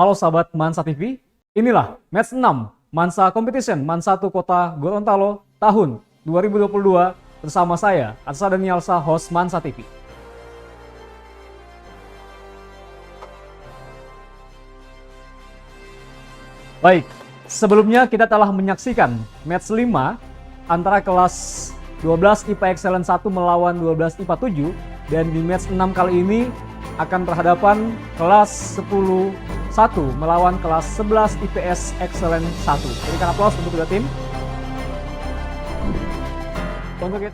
Halo sahabat Mansa TV, inilah match 6 Mansa Competition Man 1 Kota Gorontalo tahun 2022 bersama saya, Arsa Danielsa, host Mansa TV. Baik, sebelumnya kita telah menyaksikan match 5 antara kelas 12 IPA Excellence 1 melawan 12 IPA 7, dan di match 6 kali ini akan berhadapan kelas 10 1 melawan kelas 11 IPS Excellence 1. Berikan aplaus untuk kedua tim. Untuk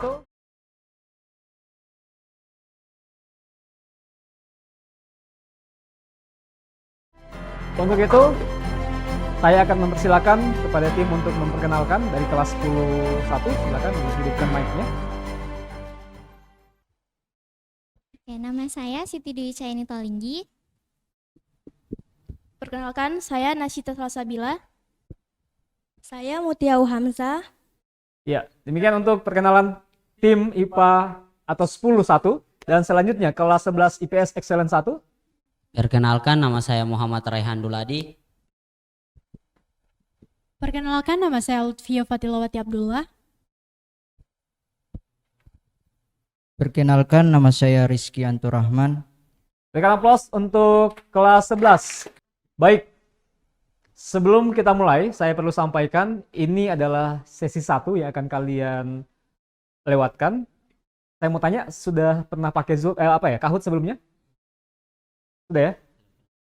itu saya akan mempersilakan kepada tim untuk memperkenalkan dari kelas 10 1. Silakan dihidupkan mic-nya. Oke, nama saya Siti Dwi Cahyani Tolinggi. Perkenalkan, saya Nasyita Salsabila. Saya Mutiau Hamzah. Ya, demikian untuk perkenalan tim IPA atau 10 1, dan selanjutnya kelas 11 IPS Excellence 1. Perkenalkan, nama saya Muhammad Raihan Duladi. Perkenalkan, nama saya Lutfia Fatilawati Abdullah. Perkenalkan, nama saya Rizky Anturrahman. Berikan aplaus untuk kelas 11. Baik, sebelum kita mulai, saya perlu sampaikan ini adalah sesi 1 yang akan kalian lewatkan. Saya mau tanya, sudah pernah pakai Zoom, Kahoot sebelumnya? Sudah ya?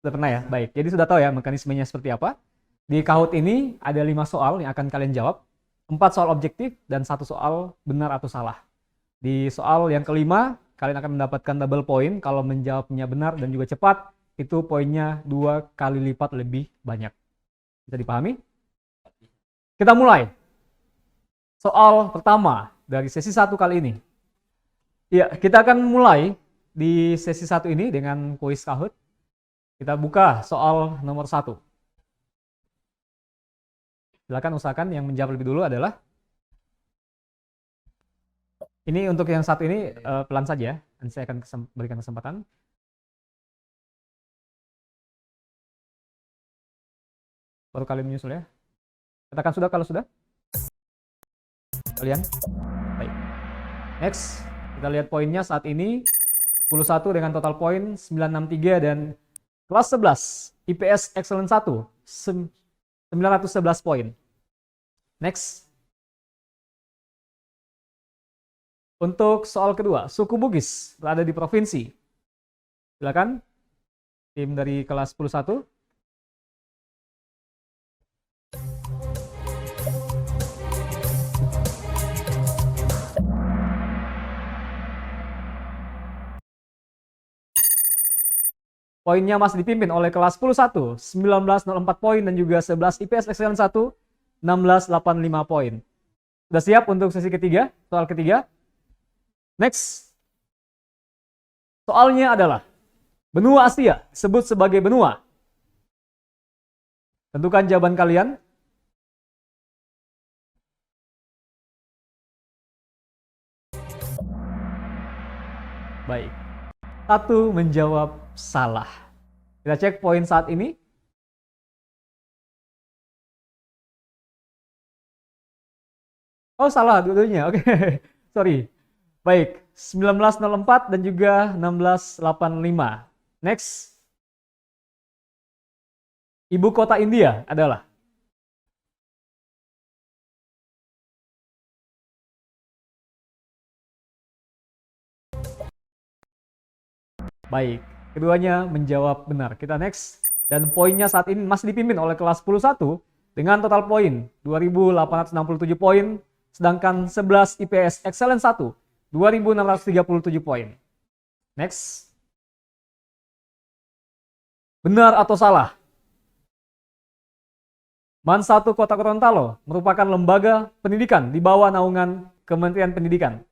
Sudah pernah ya? Baik, jadi sudah tahu ya mekanismenya seperti apa. Di Kahoot ini ada 5 soal yang akan kalian jawab. 4 soal objektif dan 1 soal benar atau salah. Di soal yang kelima, kalian akan mendapatkan double point kalau menjawabnya benar dan juga cepat. Itu poinnya 2 kali lipat lebih banyak. Bisa dipahami? Kita mulai. Soal pertama dari sesi 1 kali ini. Ya, kita akan mulai di sesi 1 ini dengan kuis Kahoot. Kita buka soal nomor 1. Silakan usahakan yang menjawab lebih dulu adalah. Ini untuk yang satu ini pelan saja, dan saya akan berikan kesempatan. Baru kalian menyusul ya. Katakan sudah kalau sudah. Kalian. Baik. Next, kita lihat poinnya saat ini 11 dengan total poin 963, dan kelas 11 IPS Excellence 1 911 poin. Next. Untuk soal kedua, suku Bugis berada di provinsi. Silakan tim dari kelas 10 1. Poinnya masih dipimpin oleh kelas 10 1, 1904 poin, dan juga 11 IPS Excellence 1, 1685 poin. Sudah siap untuk sesi ketiga, soal ketiga? Next. Soalnya adalah benua Asia disebut sebagai benua. Tentukan jawaban kalian. Baik. 1 menjawab salah. Kita cek poin saat ini. Oh, salah dua-duanya. Oke. Sorry. Baik, 1904 dan juga 1685. Next. Ibu kota India adalah. Baik, keduanya menjawab benar. Kita next. Dan poinnya saat ini masih dipimpin oleh kelas 10 1 dengan total poin 2867 poin, sedangkan 11 IPS Excellence 1 2637 poin. Next. Benar atau salah? Man 1 Kota Gorontalo merupakan lembaga pendidikan di bawah naungan Kementerian Pendidikan.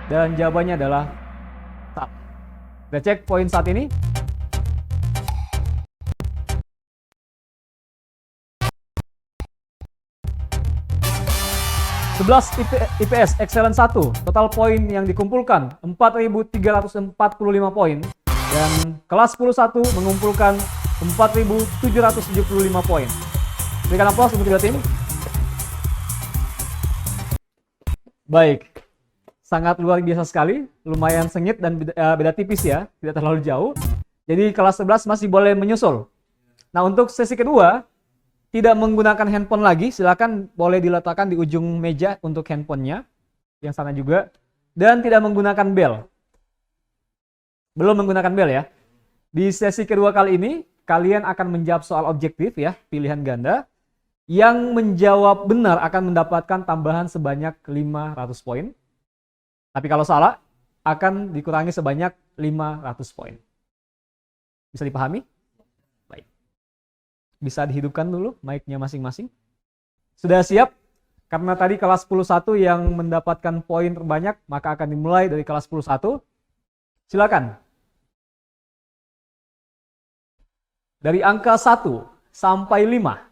Dan jawabannya adalah salah. Kita cek poin saat ini. 11 IPS Excellent 1, total poin yang dikumpulkan 4.345 poin. Dan kelas 10-1 mengumpulkan 4.775 poin. Berikan aplaus untuk kedua tim. Baik, sangat luar biasa sekali, lumayan sengit dan beda tipis ya, tidak terlalu jauh. Jadi kelas 11 masih boleh menyusul. Nah, untuk sesi kedua, tidak menggunakan handphone lagi, silakan boleh diletakkan di ujung meja untuk handphonenya, yang sana juga. Dan tidak menggunakan bel. Belum menggunakan bel ya. Di sesi kedua kali ini, kalian akan menjawab soal objektif ya, pilihan ganda. Yang menjawab benar akan mendapatkan tambahan sebanyak 500 poin. Tapi kalau salah, akan dikurangi sebanyak 500 poin. Bisa dipahami? Baik. Bisa dihidupkan dulu mic-nya masing-masing. Sudah siap? Karena tadi kelas 10-1 yang mendapatkan poin terbanyak, maka akan dimulai dari kelas 10-1. Silakan. Dari angka 1 sampai 5.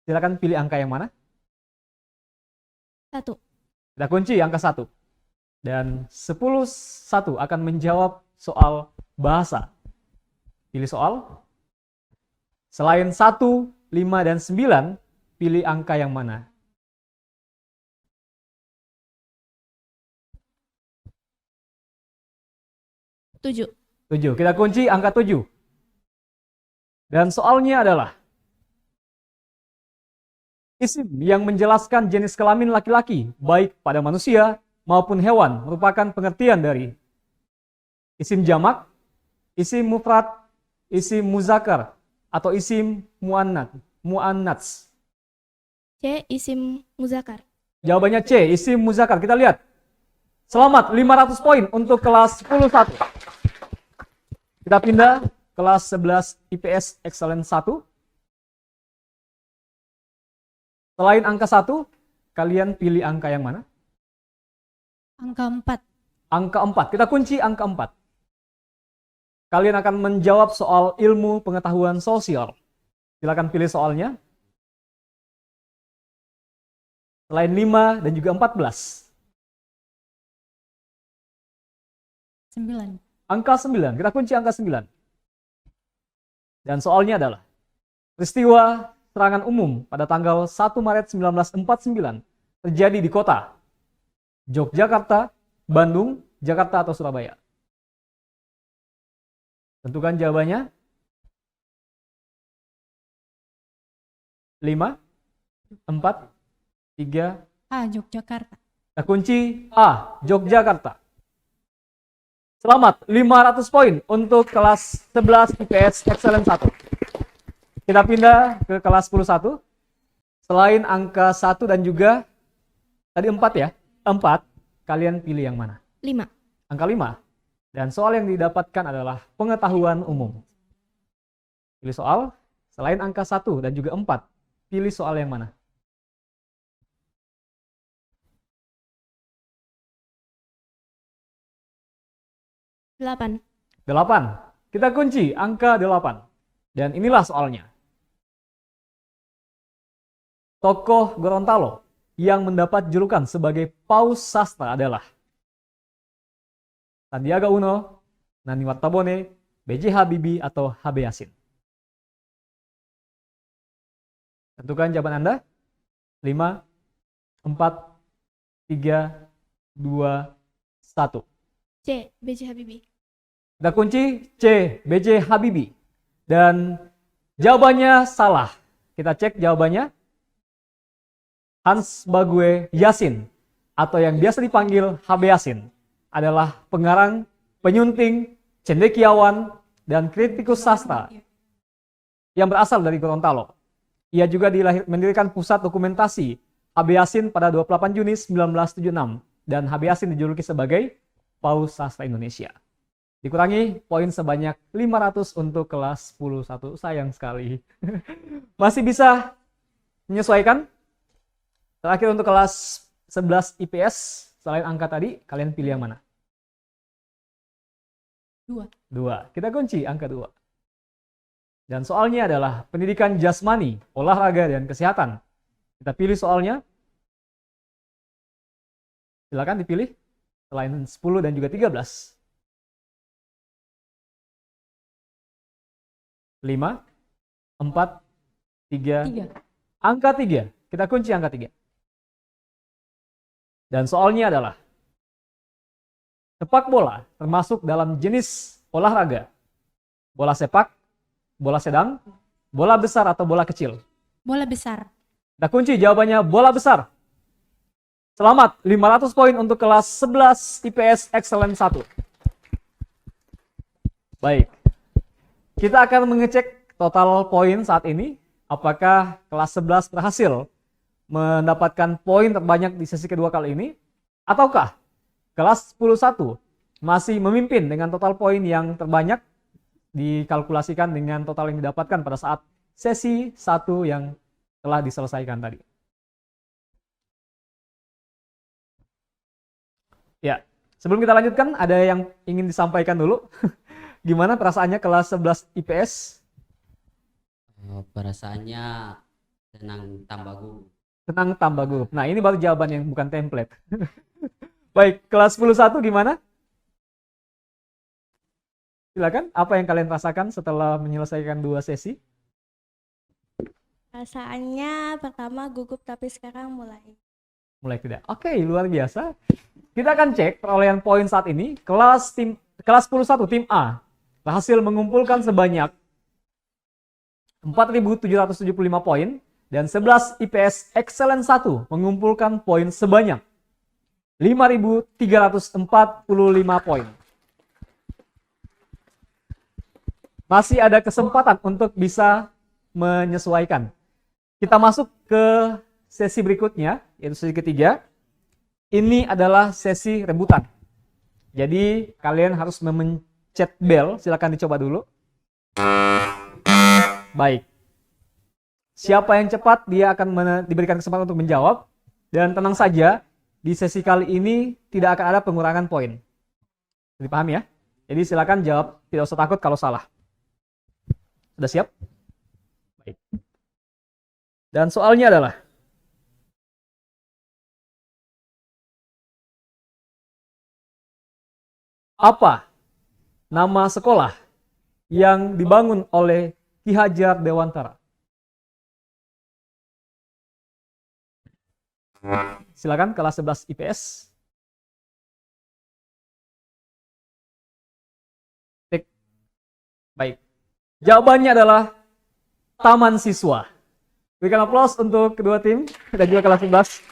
Silakan pilih angka yang mana? 1. Kita kunci angka 1. Dan 10-1 akan menjawab soal bahasa. Pilih soal. Selain 1, 5, dan 9, pilih angka yang mana? Tujuh. 7. Kita kunci angka 7. Dan soalnya adalah isim yang menjelaskan jenis kelamin laki-laki, baik pada manusia maupun hewan, merupakan pengertian dari isim jamak, isim mufrad, isim muzakkar, atau isim muannats. C. Isim muzakkar. Jawabannya C, isim muzakkar. Kita lihat. Selamat, 500 poin untuk kelas 10-1. Kita pindah kelas 11 IPS Excellent 1. Selain angka 1, kalian pilih angka yang mana? Angka 4. Angka 4. Kita kunci angka 4. Kalian akan menjawab soal ilmu pengetahuan sosial. Silakan pilih soalnya. Selain 5 dan juga 14. 9. Angka 9. Kita kunci angka 9. Dan soalnya adalah peristiwa serangan umum pada tanggal 1 Maret 1949 terjadi di kota Yogyakarta, Bandung, Jakarta, atau Surabaya. Tentukan jawabannya. 5, 4, 3. Yogyakarta. Kita kunci A, Yogyakarta. Selamat, 500 poin untuk kelas 11 IPS Excellent 1. Kita pindah ke kelas 10-1. Selain angka 1 dan juga tadi 4 ya. 4, kalian pilih yang mana? 5. Angka 5. Dan soal yang didapatkan adalah pengetahuan umum. Pilih soal. Selain angka 1 dan juga 4, pilih soal yang mana? Delapan. 8. Kita kunci angka 8. Dan inilah soalnya. Tokoh Gorontalo yang mendapat julukan sebagai Paus Sastra adalah Sandiaga Uno, Nani Wartabone, B.J. Habibie, atau H.B. Yasin. Tentukan jawaban Anda. 5, 4, 3, 2, 1. C. B.J. Habibie. Kita kunci C, B.J. Habibie. Dan jawabannya salah. Kita cek jawabannya. Hans Bague Yasin, atau yang biasa dipanggil H.B. Yasin, adalah pengarang, penyunting, cendekiawan, dan kritikus sastra yang berasal dari Gorontalo. Ia juga mendirikan pusat dokumentasi H.B. Yasin pada 28 Juni 1976, dan H.B. Yasin dijuluki sebagai Paus Sastra Indonesia. Dikurangi poin sebanyak 500 untuk kelas 10-1. Sayang sekali. Masih bisa menyesuaikan? Terakhir untuk kelas 11 IPS, selain angka tadi, kalian pilih yang mana? 2. 2. Kita kunci angka 2. Dan soalnya adalah pendidikan jasmani, olahraga, dan kesehatan. Kita pilih soalnya. Silakan dipilih selain 10 dan juga 13. 5, 4, 3, 3. angka 3. Kita kunci angka 3. Dan soalnya adalah sepak bola termasuk dalam jenis olahraga. Bola sepak, bola sedang, bola besar atau bola kecil. Bola besar. Kita kunci jawabannya bola besar. Selamat, 500 poin untuk kelas 11 IPS Excellent 1. Baik. Kita akan mengecek total poin saat ini. Apakah kelas 11 berhasil mendapatkan poin terbanyak di sesi kedua kali ini? Ataukah kelas 10-1 masih memimpin dengan total poin yang terbanyak dikalkulasikan dengan total yang didapatkan pada saat sesi 1 yang telah diselesaikan tadi. Ya, sebelum kita lanjutkan, ada yang ingin disampaikan dulu. Gimana perasaannya kelas 11 IPS? Perasaannya senang tambah gugup. Senang tambah gugup. Nah, ini baru jawaban yang bukan template. Baik, kelas 10-1 gimana? Silakan, apa yang kalian rasakan setelah menyelesaikan 2 sesi? Perasaannya pertama gugup tapi sekarang mulai Tidak. Oke, luar biasa. Kita akan cek perolehan poin saat ini. Kelas 10-1 tim A berhasil mengumpulkan sebanyak 4.775 poin dan 11 IPS Excellent 1 mengumpulkan poin sebanyak 5.345 poin. Masih ada kesempatan untuk bisa menyesuaikan. Kita masuk ke sesi berikutnya, yaitu sesi ketiga. Ini adalah sesi rebutan. Jadi kalian harus memencet bel, silakan dicoba dulu. Baik. Siapa yang cepat, dia akan diberikan kesempatan untuk menjawab. Dan tenang saja, di sesi kali ini tidak akan ada pengurangan poin. Dipahami ya? Jadi silakan jawab, tidak usah takut kalau salah. Sudah siap? Baik. Dan soalnya adalah apa nama sekolah yang dibangun oleh Ki Hajar Dewantara? Silakan kelas 11 IPS. Tik. Baik. Jawabannya adalah Taman Siswa. Berikan aplaus untuk kedua tim dan juga kelas 11.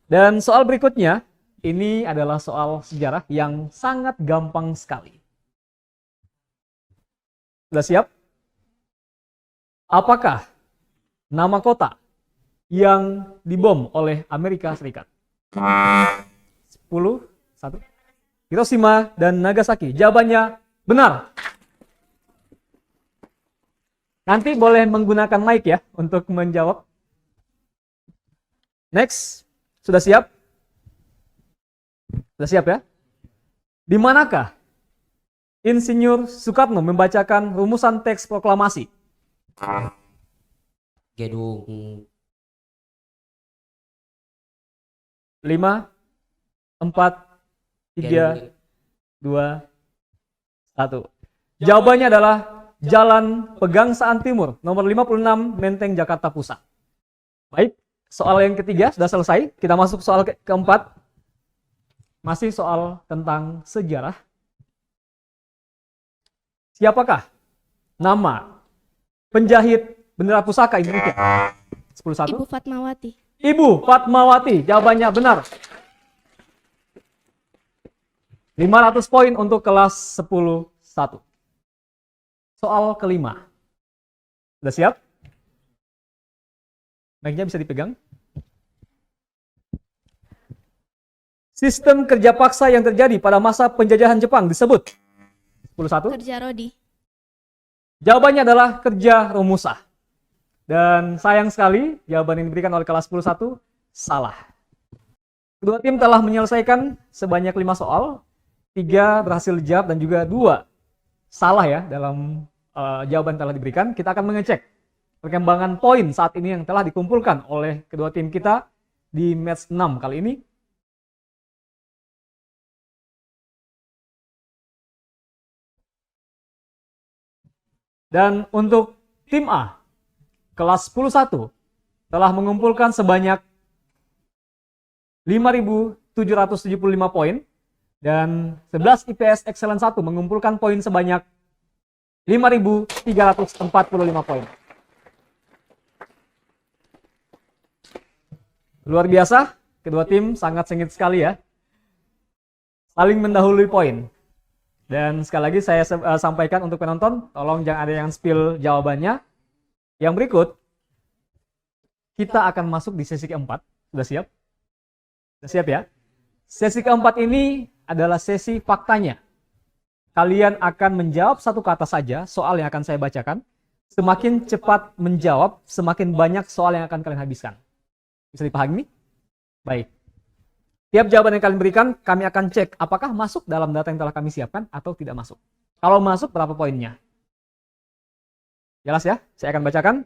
Dan soal berikutnya, ini adalah soal sejarah yang sangat gampang sekali. Sudah siap? Apakah nama kota yang dibom oleh Amerika Serikat? 10, 1. Hiroshima dan Nagasaki. Jawabannya benar. Nanti boleh menggunakan mic ya untuk menjawab. Next. Sudah siap? Sudah siap ya? Di manakah Insinyur Soekarno membacakan rumusan teks proklamasi? Gedung 5, 4, 3, 2, 1. Jawabannya adalah Jalan Pegangsaan Timur, nomor 56, Menteng, Jakarta Pusat. Baik, soal yang ketiga sudah selesai. Kita masuk soal keempat. Masih soal tentang sejarah. Siapakah nama penjahit bendera pusaka Indonesia? 10-1. Ibu Fatmawati. Ibu Fatmawati, jawabannya benar. 500 poin untuk kelas 10-1. Soal kelima. Sudah siap? Mic-nya bisa dipegang. Sistem kerja paksa yang terjadi pada masa penjajahan Jepang disebut 10-1. Kerja Rodi. Jawabannya adalah kerja Romusa. Dan sayang sekali, jawaban yang diberikan oleh kelas 10-1 salah. Kedua tim telah menyelesaikan sebanyak 5 soal. 3 berhasil dijawab dan juga 2 salah ya dalam jawaban telah diberikan. Kita akan mengecek perkembangan poin saat ini yang telah dikumpulkan oleh kedua tim kita di match 6 kali ini. Dan untuk tim A, kelas 10-1 telah mengumpulkan sebanyak 5.775 poin dan 11 IPS Excellent 1 mengumpulkan poin sebanyak 5.345 poin. Luar biasa, kedua tim sangat sengit sekali ya. Saling mendahului poin. Dan sekali lagi saya sampaikan untuk penonton, tolong jangan ada yang spill jawabannya. Yang berikut, kita akan masuk di sesi keempat. Sudah siap? Sudah siap ya? Sesi keempat ini adalah sesi faktanya. Kalian akan menjawab satu kata saja soal yang akan saya bacakan. Semakin cepat menjawab, semakin banyak soal yang akan kalian habiskan. Bisa dipahami? Baik. Tiap jawaban yang kalian berikan, kami akan cek apakah masuk dalam data yang telah kami siapkan atau tidak masuk. Kalau masuk, berapa poinnya? Jelas ya? Saya akan bacakan.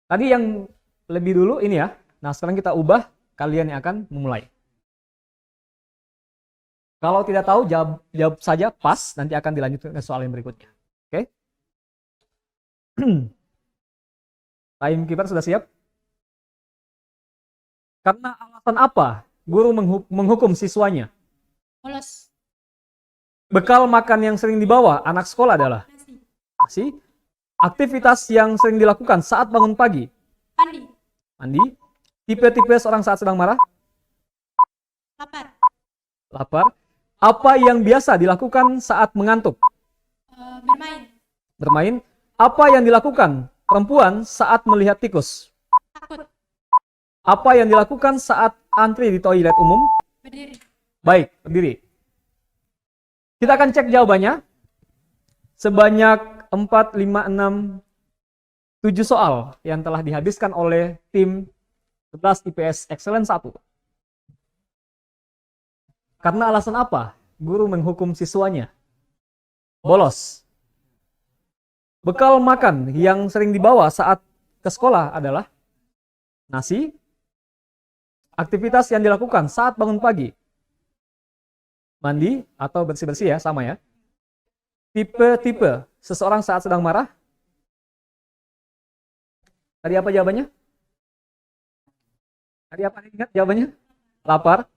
Tadi yang lebih dulu ini ya. Nah, sekarang kita ubah, kalian yang akan memulai. Kalau tidak tahu, jawab saja pas, nanti akan dilanjutkan ke soal yang berikutnya. Oke? Timekeeper sudah siap? Karena alasan apa guru menghukum siswanya? Bolos. Bekal makan yang sering dibawa anak sekolah adalah Nasi. nasi. Aktivitas yang sering dilakukan saat bangun pagi. Mandi. Mandi. Tipe-tipe seorang saat sedang marah. Lapar. Lapar. Apa yang biasa dilakukan saat mengantuk? Bermain. Bermain. Apa yang dilakukan perempuan saat melihat tikus? Takut. Apa yang dilakukan saat antri di toilet umum? Berdiri. Baik, berdiri. Kita akan cek jawabannya. Sebanyak 4, 5, 6, 7 soal yang telah dihabiskan oleh tim 11 IPS Excellent 1. Karena alasan apa guru menghukum siswanya? Bolos. Bekal makan yang sering dibawa saat ke sekolah adalah nasi. Aktivitas yang dilakukan saat bangun pagi. Mandi atau bersih-bersih ya, sama ya. Tipe-tipe seseorang saat sedang marah. Tadi apa jawabannya? Tadi apa ingat jawabannya? Lapar.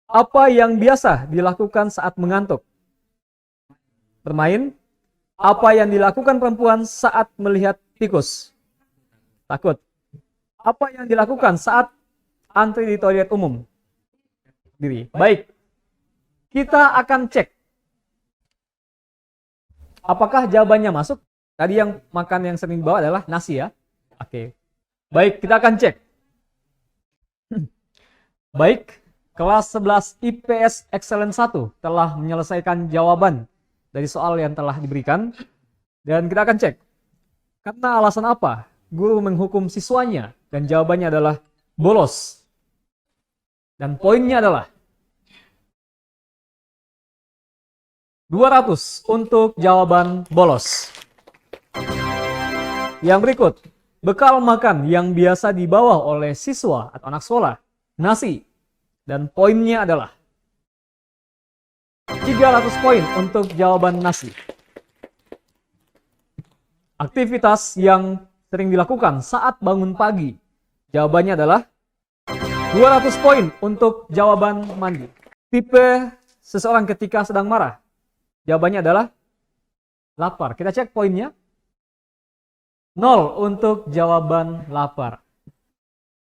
Apa yang biasa dilakukan saat mengantuk? Bermain. Apa yang dilakukan perempuan saat melihat tikus? Takut. Apa yang dilakukan saat antri di toilet umum? Diri. Baik. Kita akan cek. Apakah jawabannya masuk? Tadi yang makan yang sering dibawa adalah nasi ya. Oke. Baik, kita akan cek. Baik, kelas 11 IPS Excellent 1 telah menyelesaikan jawaban dari soal yang telah diberikan. Dan kita akan cek. Karena alasan apa guru menghukum siswanya? Dan jawabannya adalah bolos. Dan poinnya adalah 200 untuk jawaban bolos. Yang berikut, bekal makan yang biasa dibawa oleh siswa atau anak sekolah, nasi. Dan poinnya adalah 300 poin untuk jawaban nasi. Aktivitas yang sering dilakukan saat bangun pagi. Jawabannya adalah 200 poin untuk jawaban mandi. Tipe seseorang ketika sedang marah. Jawabannya adalah lapar. Kita cek poinnya. 0 untuk jawaban lapar.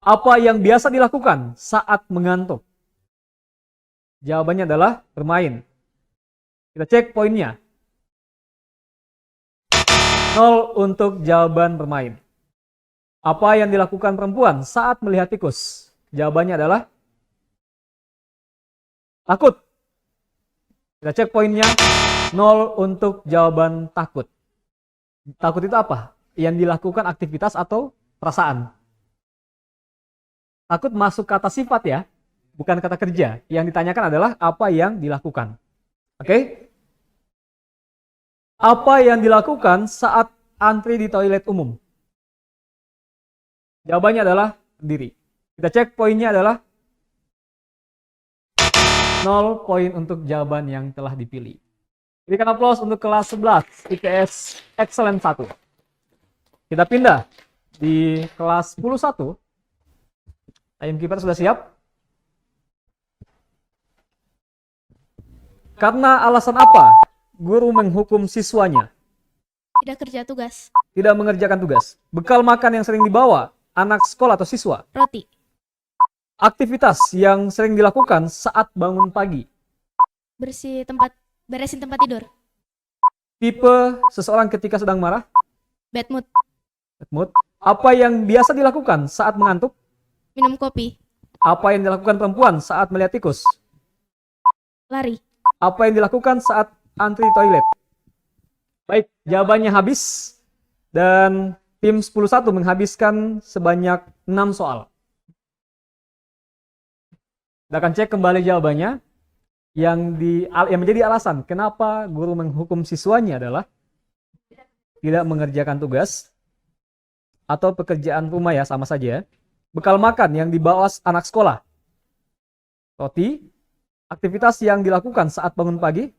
Apa yang biasa dilakukan saat mengantuk? Jawabannya adalah bermain. Kita cek poinnya. 0 untuk jawaban bermain. Apa yang dilakukan perempuan saat melihat tikus? Jawabannya adalah takut. Kita cek poinnya. 0 untuk jawaban takut. Takut itu apa? Yang dilakukan aktivitas atau perasaan. Takut masuk kata sifat ya, bukan kata kerja. Yang ditanyakan adalah apa yang dilakukan. Oke? Apa yang dilakukan saat antri di toilet umum? Jawabannya adalah berdiri. Kita cek poinnya adalah 0 poin untuk jawaban yang telah dipilih. Berikan aplaus untuk kelas 11 IPS Excellent 1. Kita pindah di kelas 11. Timekeeper sudah siap? Karena alasan apa guru menghukum siswanya? Tidak kerja tugas. Tidak mengerjakan tugas. Bekal makan yang sering dibawa anak sekolah atau siswa. Roti. Aktivitas yang sering dilakukan saat bangun pagi. Beresin tempat tidur. Tipe seseorang ketika sedang marah. Bad mood. Bad mood. Apa yang biasa dilakukan saat mengantuk? Minum kopi. Apa yang dilakukan perempuan saat melihat tikus? Lari. Apa yang dilakukan saat antri toilet? Baik, jawabannya habis. Dan tim 10-1 menghabiskan sebanyak 6 soal. Kita akan cek kembali jawabannya. Yang menjadi alasan kenapa guru menghukum siswanya adalah tidak mengerjakan tugas atau pekerjaan rumah, ya sama saja. Bekal makan yang dibawa anak sekolah. Roti. Aktivitas yang dilakukan saat bangun pagi.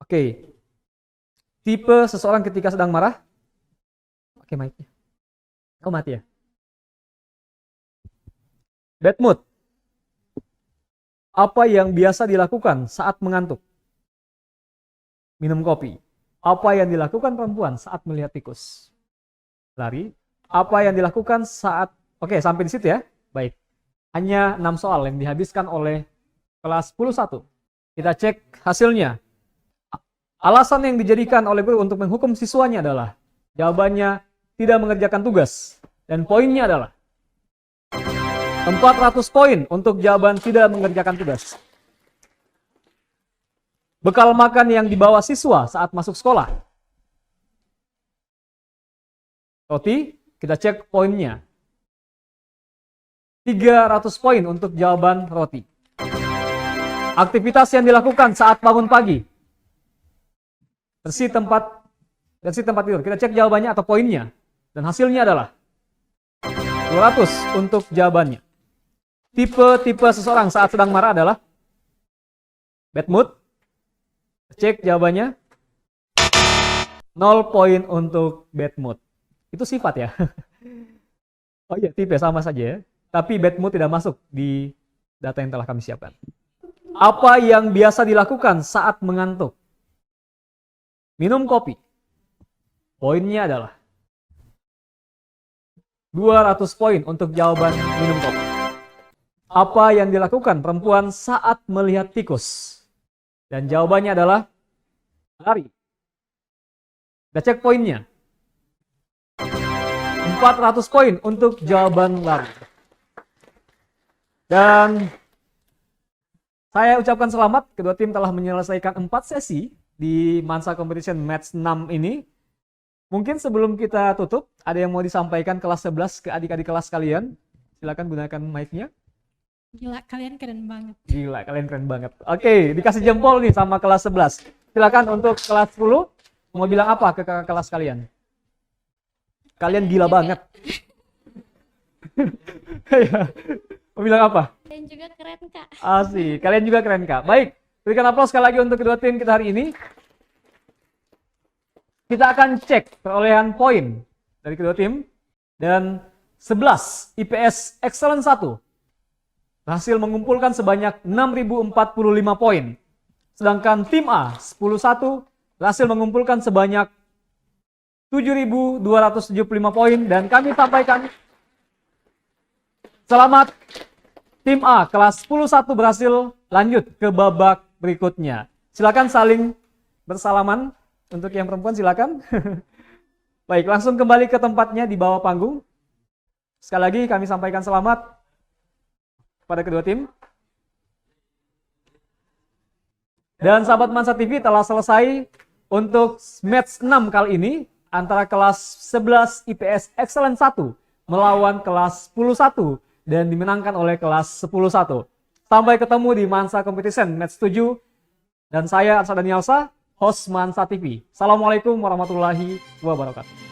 Oke. Tipe seseorang ketika sedang marah. Oke, mic-nya. Oh, mati ya? Bad mood. Apa yang biasa dilakukan saat mengantuk? Minum kopi. Apa yang dilakukan perempuan saat melihat tikus? Lari. Apa yang dilakukan saat... Oke, sampai di situ ya. Baik. Hanya 6 soal yang dihabiskan oleh kelas 11. Kita cek hasilnya. Alasan yang dijadikan oleh guru untuk menghukum siswanya adalah jawabannya tidak mengerjakan tugas. Dan poinnya adalah 400 poin untuk jawaban tidak mengerjakan tugas. Bekal makan yang dibawa siswa saat masuk sekolah. Roti, kita cek poinnya. 300 poin untuk jawaban roti. Aktivitas yang dilakukan saat bangun pagi. Bersih tempat tidur. Kita cek jawabannya atau poinnya. Dan hasilnya adalah 200 untuk jawabannya. Tipe seseorang saat sedang marah adalah bad mood. Cek jawabannya. 0 poin untuk bad mood. Itu sifat ya. Oh iya, tipe sama saja ya. Tapi bad mood tidak masuk di data yang telah kami siapkan. Apa yang biasa dilakukan saat mengantuk? Minum kopi. Poinnya adalah 200 poin untuk jawaban minum kopi. Apa yang dilakukan perempuan saat melihat tikus? Dan jawabannya adalah lari. Kita cek poinnya. 400 poin untuk jawaban lari. Dan saya ucapkan selamat, kedua tim telah menyelesaikan 4 sesi di Mansa Competition Match 6 ini. Mungkin sebelum kita tutup, ada yang mau disampaikan kelas 11 ke adik-adik kelas kalian? Silakan gunakan mic-nya. Gila, kalian keren banget. Gila, kalian keren banget. Oke, dikasih jempol nih sama kelas 11. Silakan untuk kelas 10, mau bilang apa ke kelas kalian? Kalian gila banget. Mau bilang apa? Dan juga keren, Kak. Asik, kalian juga keren, Kak. Baik, berikan aplaus sekali lagi untuk kedua tim kita hari ini. Kita akan cek perolehan poin dari kedua tim. Dan 11 IPS Excellent 1 berhasil mengumpulkan sebanyak 6.045 poin. Sedangkan tim A 10-1 berhasil mengumpulkan sebanyak 7.275 poin. Dan kami sampaikan selamat, tim A kelas 10-1 berhasil lanjut ke babak berikutnya. Silakan saling bersalaman. Untuk yang perempuan silakan. Baik, langsung kembali ke tempatnya di bawah panggung. Sekali lagi kami sampaikan selamat kepada kedua tim. Dan sahabat Mansa TV, telah selesai untuk match 6 kali ini antara kelas 11 IPS Excellent 1 melawan kelas 10-1 dan dimenangkan oleh kelas 10-1. Sampai ketemu di Mansa Competition match 7. Dan saya Arsa Danielsa, host Mansa TV. Assalamualaikum warahmatullahi wabarakatuh.